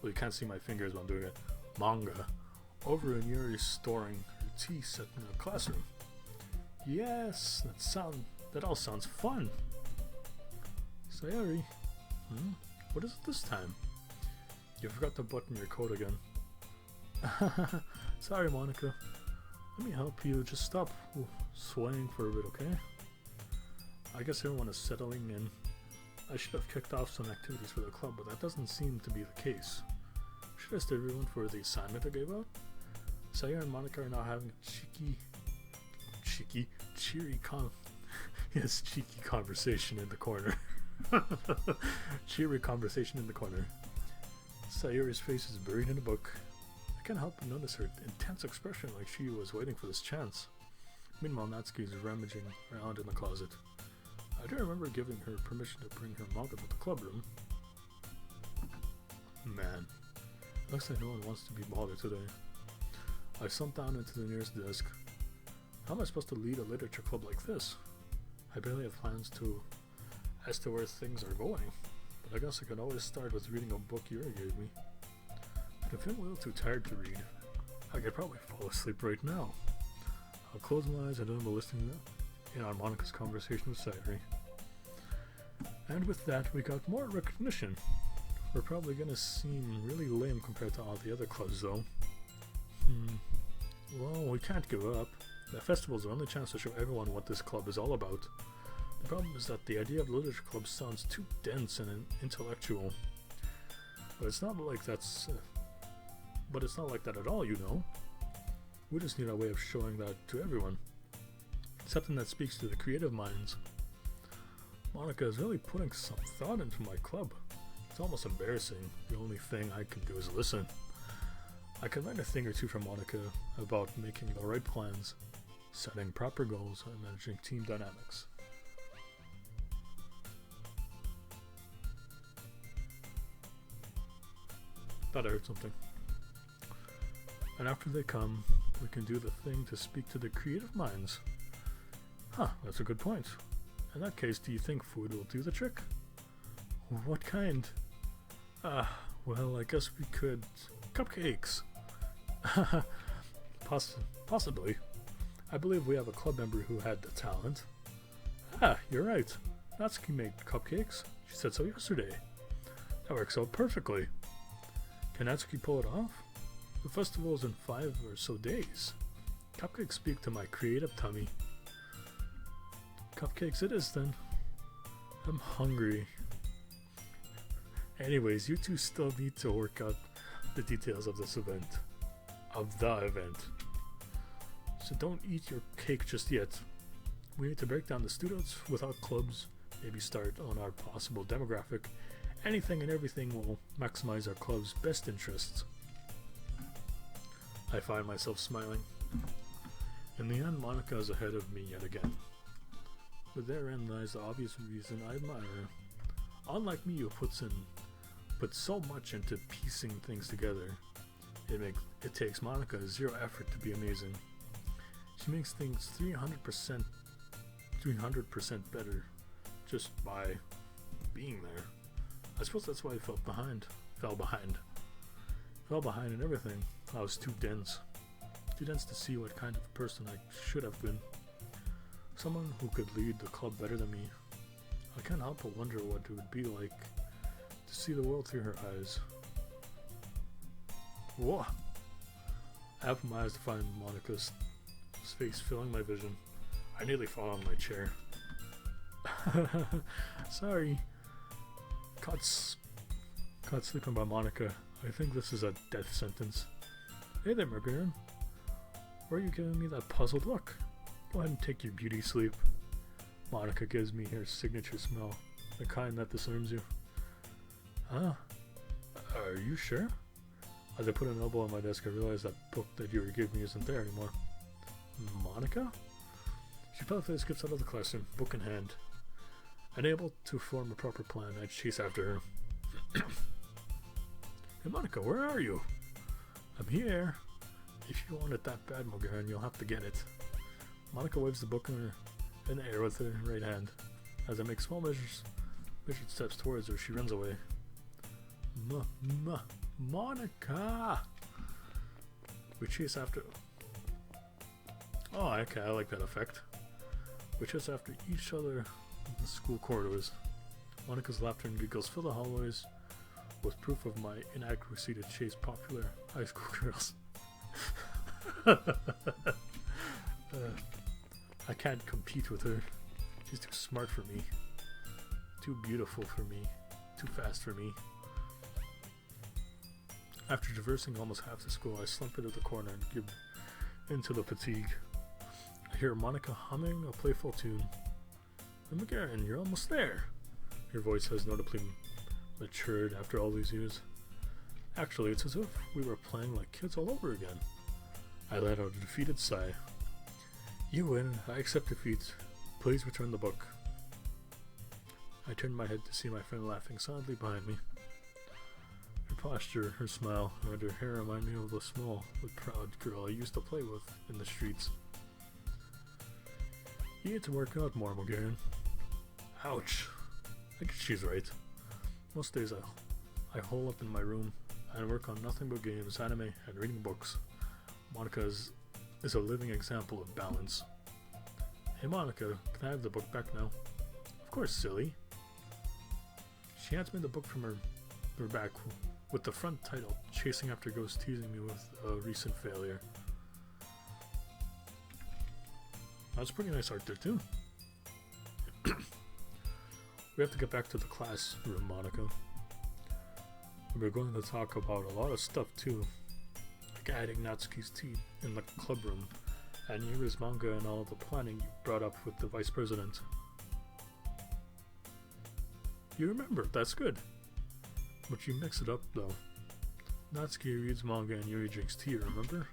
Well, you can't see my fingers while I'm doing it. Manga. Over in Yuri's storing her tea set in the classroom. Yes, that all sounds fun. Sayori. What is it this time? You forgot to button your coat again. Sorry, Monica. Let me help you. Just stop swaying for a bit, okay? I guess everyone is settling in. I should have kicked off some activities for the club, but that doesn't seem to be the case. Should I stay everyone for the assignment I gave out? Sayur and Monica are now having a cheery conversation in the corner. Cheery conversation in the corner. Sayuri's face is buried in a book. I can't help but notice her intense expression, like she was waiting for this chance. Meanwhile, Natsuki is rummaging around in the closet. I do remember giving her permission to bring her manga to the club room. Man, it looks like no one wants to be bothered today. I slumped down into the nearest desk. How am I supposed to lead a literature club like this? I barely have plans as to where things are going, but I guess I could always start with reading a book Yuri gave me. But I feel a little too tired to read. I could probably fall asleep right now. I'll close my eyes and remember listening in on Monica's conversation with Sayuri. And with that, we got more recognition. We're probably gonna seem really lame compared to all the other clubs, though. Well, we can't give up. The festival is our only chance to show everyone what this club is all about. The problem is that the idea of literature club sounds too dense and intellectual. But it's not like that's. But it's not like that at all, you know. We just need a way of showing that to everyone. Something that speaks to the creative minds. Monica is really putting some thought into my club. It's almost embarrassing. The only thing I can do is listen. I can learn a thing or two from Monica about making the right plans, setting proper goals, and managing team dynamics. Thought I heard something. And after they come, we can do the thing to speak to the creative minds. Huh, that's a good point. In that case, do you think food will do the trick? What kind? Well, I guess we could... Cupcakes! Possibly. I believe we have a club member who had the talent. You're right. Natsuki made cupcakes. She said so yesterday. That works out perfectly. Can Natsuki pull it off? The festival is in 5 or so days. Cupcakes speak to my creative tummy. Cupcakes it is then. I'm hungry. Anyways, you two still need to work out the details of this event. So don't eat your cake just yet. We need to break down the students without clubs, maybe start on our possible demographic. Anything and everything will maximize our club's best interests. I find myself smiling. In the end, Monica is ahead of me yet again. But therein lies the obvious reason I admire her. Unlike me, who puts so much into piecing things together, it takes Monica 0 effort to be amazing. She makes things 300% better just by being there. I suppose that's why I fell behind in everything. I was too dense to see what kind of person I should have been. Someone who could lead the club better than me. I can't help but wonder what it would be like to see the world through her eyes. Whoa! I opened my eyes to find Monica's face filling my vision. I nearly fall on my chair. Sorry. Caught sleeping by Monica. I think this is a death sentence. Hey there, Margaret. Why are you giving me that puzzled look? Go ahead and take your beauty sleep. Monica gives me her signature smell, the kind that disarms you. Huh? Are you sure? As I put an elbow on my desk, I realized that book that you were giving me isn't there anymore. Monica? She playfully skips out of the classroom, book in hand. Unable to form a proper plan, I chase after her. Hey Monica, where are you? I'm here. If you want it that bad, Mogaran, you'll have to get it. Monica waves the book in the air with her right hand. As I make small measured steps towards her, she runs away. Monica! We chase after... Oh, okay, I like that effect. We chase after each other in the school corridors. Monica's laughter and giggles fill the hallways with proof of my inadequacy to chase popular high school girls. I can't compete with her. She's too smart for me. Too beautiful for me. Too fast for me. After traversing almost half the school, I slump into the corner and give into the fatigue. I hear Monica humming a playful tune. McGarren, you're almost there. Your voice has notably matured after all these years. Actually, it's as if we were playing like kids all over again. I let out a defeated sigh. You win. I accept defeat. Please return the book. I turned my head to see my friend laughing silently behind me. Her posture, her smile, and her hair remind me of the small but proud girl I used to play with in the streets. You need to work out more, McGarren. Ouch. I guess she's right. Most days I hole up in my room and work on nothing but games, anime, and reading books. Monica is a living example of balance. Hey Monica, can I have the book back now? Of course, silly. She hands me the book from her back with the front title, Chasing After Ghosts Teasing Me with a Recent Failure. That's pretty nice art there too. We have to get back to the classroom, Monica. We're going to talk about a lot of stuff too, like adding Natsuki's tea in the club room, and Yuri's manga and all the planning you brought up with the vice president. You remember, that's good. But you mix it up though. Natsuki reads manga and Yuri drinks tea, remember?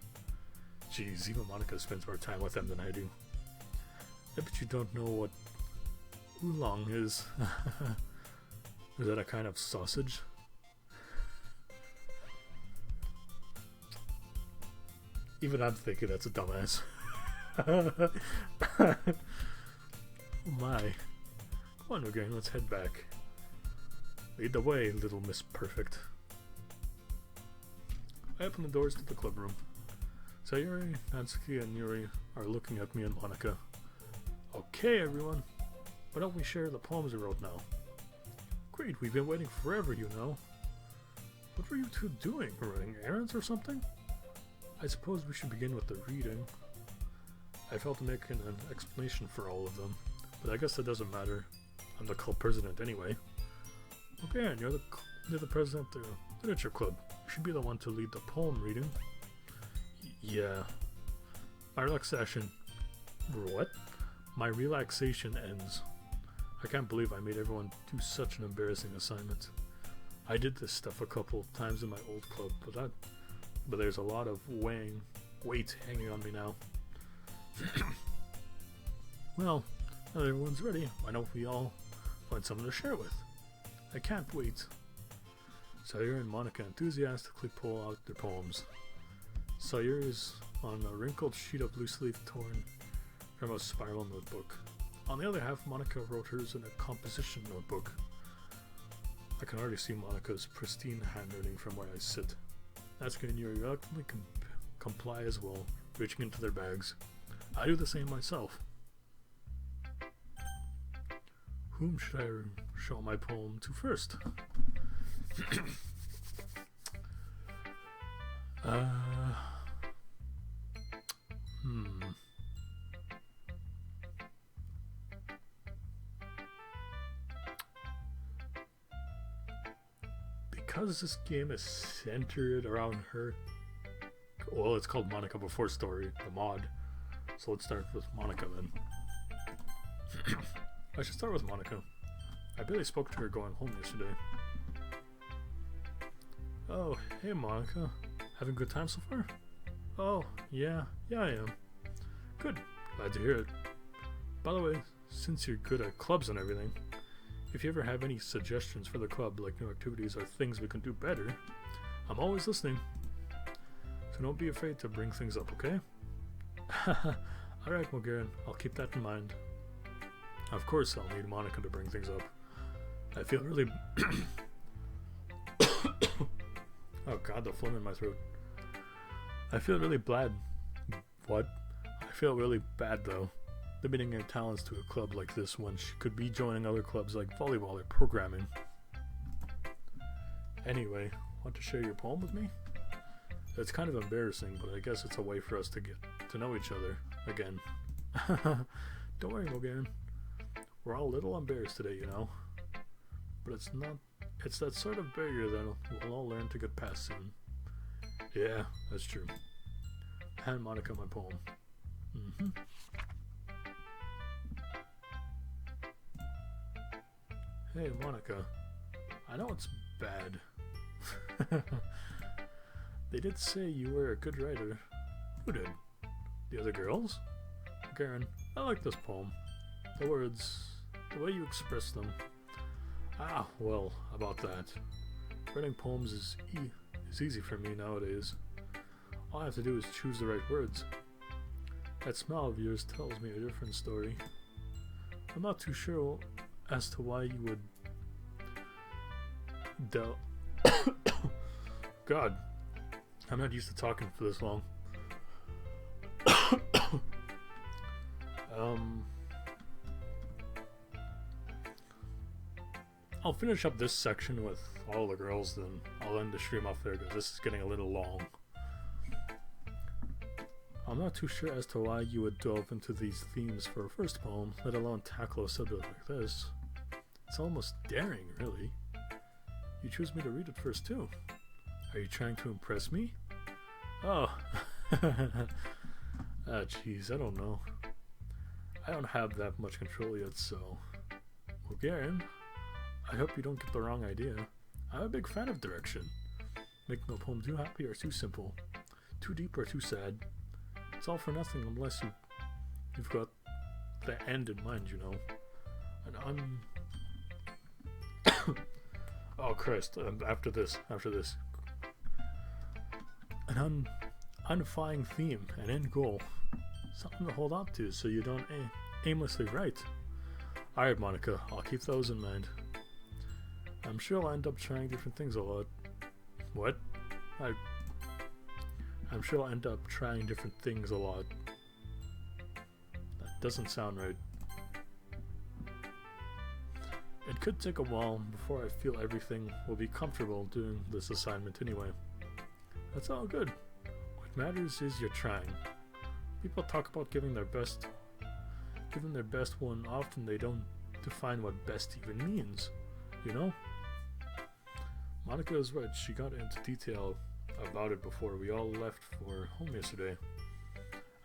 Jeez, even Monica spends more time with them than I do. I bet you don't know what oolong is. Is that a kind of sausage? Even I'm thinking that's a dumbass. Oh my. Come on, again, let's head back. Lead the way, little Miss Perfect. I open the doors to the club room. Sayuri, Natsuki, and Yuri are looking at me and Monica. Okay, everyone. Why don't we share the poems we wrote now? Great, we've been waiting forever, you know. What were you two doing? Running errands or something? I suppose we should begin with the reading. I felt to make an explanation for all of them, but I guess that doesn't matter. I'm the club president anyway. Okay, and you're the president of the literature club. You should be the one to lead the poem reading. Yeah. My relaxation... What? My relaxation ends. I can't believe I made everyone do such an embarrassing assignment. I did this stuff a couple of times in my old club, but there's a lot of weight hanging on me now. Well, now that everyone's ready, why don't we all find someone to share with? I can't wait. Sayuri and Monica enthusiastically pull out their poems. Sayuri is on a wrinkled sheet of loose leaf torn from a spiral notebook. On the other half, Monica wrote hers in a composition notebook. I can already see Monica's pristine handwriting from where I sit. Natsuki and Yuri reluctantly comply as well, reaching into their bags. I do the same myself. Whom should I show my poem to first? Because this game is centered around her, well, it's called Monica Before Story, the mod, so let's start with Monica then. I should start with Monica. I barely spoke to her going home yesterday. Oh, hey Monica. Having a good time so far? Oh, yeah I am. Good, glad to hear it. By the way, since you're good at clubs and everything, if you ever have any suggestions for the club, like new activities or things we can do better, I'm always listening. So don't be afraid to bring things up, okay? Alright, McGarren, I'll keep that in mind. Of course I'll need Monica to bring things up. I feel really... Oh god, the phlegm in my throat. I feel really bad. What? I feel really bad though. Limiting her talents to a club like this when she could be joining other clubs like volleyball or programming. Anyway, want to share your poem with me? It's kind of embarrassing, but I guess it's a way for us to get to know each other again. Don't worry, Mogan. We're all a little embarrassed today, you know. But it's not. It's that sort of barrier that we'll all learn to get past soon. Yeah, that's true. Hand Monica my poem. Hey, Monica. I know it's bad. They did say you were a good writer. Who did? The other girls? Garen, I like this poem. The words, the way you express them. Ah, well, about that. Writing poems is easy for me nowadays. All I have to do is choose the right words. That smile of yours tells me a different story. I'm not too sure as to why you would God, I'm not used to talking for this long. I'll finish up this section with all the girls, then I'll end the stream off there because this is getting a little long. I'm not too sure as to why you would delve into these themes for a first poem, let alone tackle a subject like this. It's almost daring, really. You choose me to read it first, too. Are you trying to impress me? Oh. Ah, jeez, I don't know. I don't have that much control yet, so... Well, Garen, I hope you don't get the wrong idea. I'm a big fan of direction. Make no poem too happy or too simple. Too deep or too sad. It's all for nothing unless you've got the end in mind, you know. And oh Christ! After this, an unifying theme, an end goal, something to hold on to, so you don't aimlessly write. All right, Monica, I'll keep those in mind. I'm sure I'll end up trying different things a lot. What? I'm sure I'll end up trying different things a lot. That doesn't sound right. It could take a while before I feel everything will be comfortable doing this assignment anyway. That's all good. What matters is you're trying. People talk about giving their best when often they don't define what best even means, you know? Monica is right, she got into detail about it before we all left for home yesterday.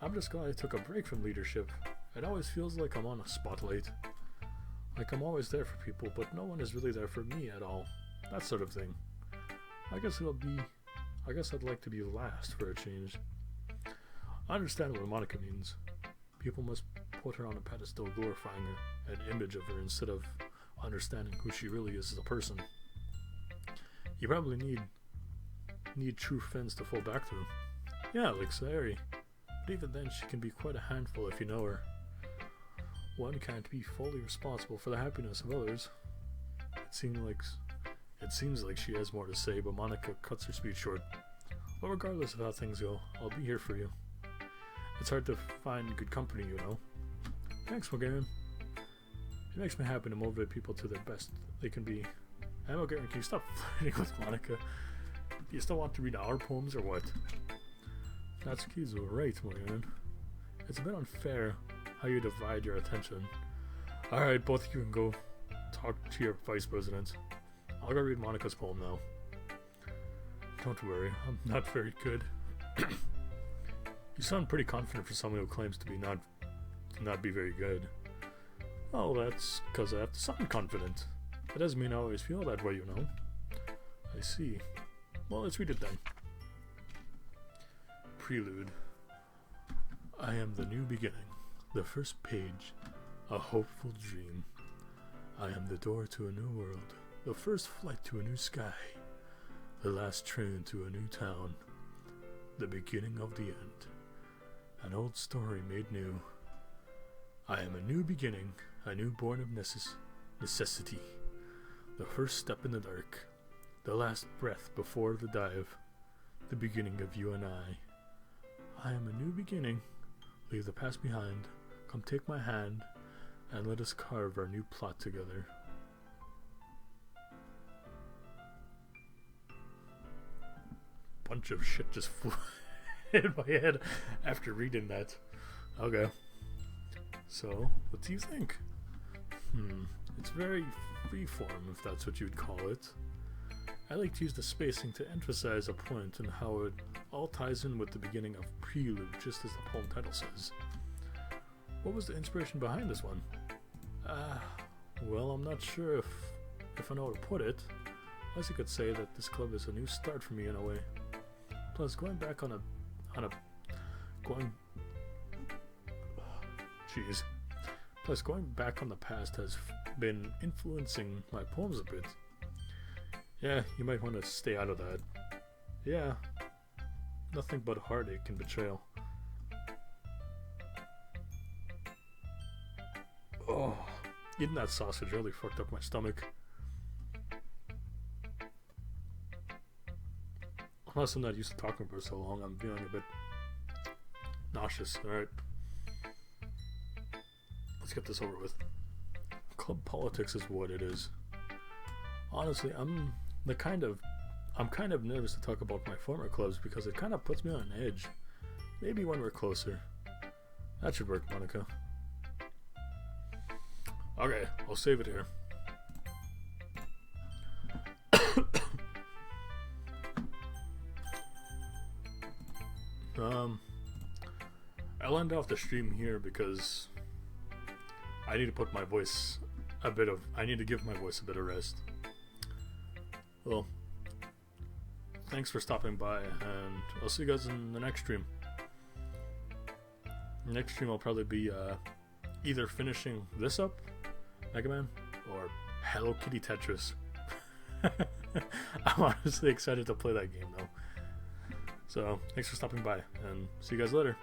I'm just glad I took a break from leadership. It always feels like I'm on a spotlight. Like I'm always there for people, but no one is really there for me at all. That sort of thing. I guess I'd like to be last for a change. I understand what Monica means. People must put her on a pedestal glorifying an image of her instead of understanding who she really is as a person. You probably need true friends to fall back to. Yeah, like Sayori. But even then, she can be quite a handful if you know her. One can't be fully responsible for the happiness of others. It seems like she has more to say, but Monica cuts her speech short. But regardless of how things go, I'll be here for you. It's hard to find good company, you know. Thanks, Mogaran. It makes me happy to motivate people to their best they can be. And Mogaran, can you stop flirting with Monica? Do you still want to read our poems or what? Natsuki's right, Mogaran. It's a bit unfair how you divide your attention. Alright, both of you can go talk to your vice president. I'll go read Monica's poem now. Don't worry, I'm not very good. You sound pretty confident for someone who claims to not be very good. Oh, that's because I have to sound confident. That doesn't mean I always feel that way, you know. I see. Well, let's read it then. Prelude. I am the new beginning, the first page, a hopeful dream. I am the door to a new world, the first flight to a new sky, the last train to a new town, the beginning of the end, an old story made new. I am a new beginning, a new born of necessity, the first step in the dark, the last breath before the dive, the beginning of you and I am a new beginning. Leave the past behind, come take my hand, and let us carve our new plot together. bunch of shit just flew in my head after reading that. Okay. So, what do you think? It's very freeform, if that's what you'd call it. I like to use the spacing to emphasize a point and how it all ties in with the beginning of Prelude, just as the poem title says. What was the inspiration behind this one? Well, I'm not sure if I know how to put it. I guess you could say that this club is a new start for me in a way. Plus, going back on a the past has been influencing my poems a bit. Yeah, you might want to stay out of that. Yeah, nothing but heartache and betrayal. Oh, eating that sausage really fucked up my stomach. Unless I'm not used to talking for so long, I'm feeling a bit nauseous. Alright. Let's get this over with. Club politics is what it is. Honestly, I'm kind of nervous to talk about my former clubs because it kind of puts me on an edge. Maybe when we're closer. That should work, Monica. Okay, I'll save it here. I'll end off the stream here because I need to put my voice I need to give my voice a bit of rest. Well, thanks for stopping by, and I'll see you guys in the next stream. Next stream I'll probably be either finishing this up, Mega Man, or Hello Kitty Tetris. I'm honestly excited to play that game though. So, thanks for stopping by, and see you guys later.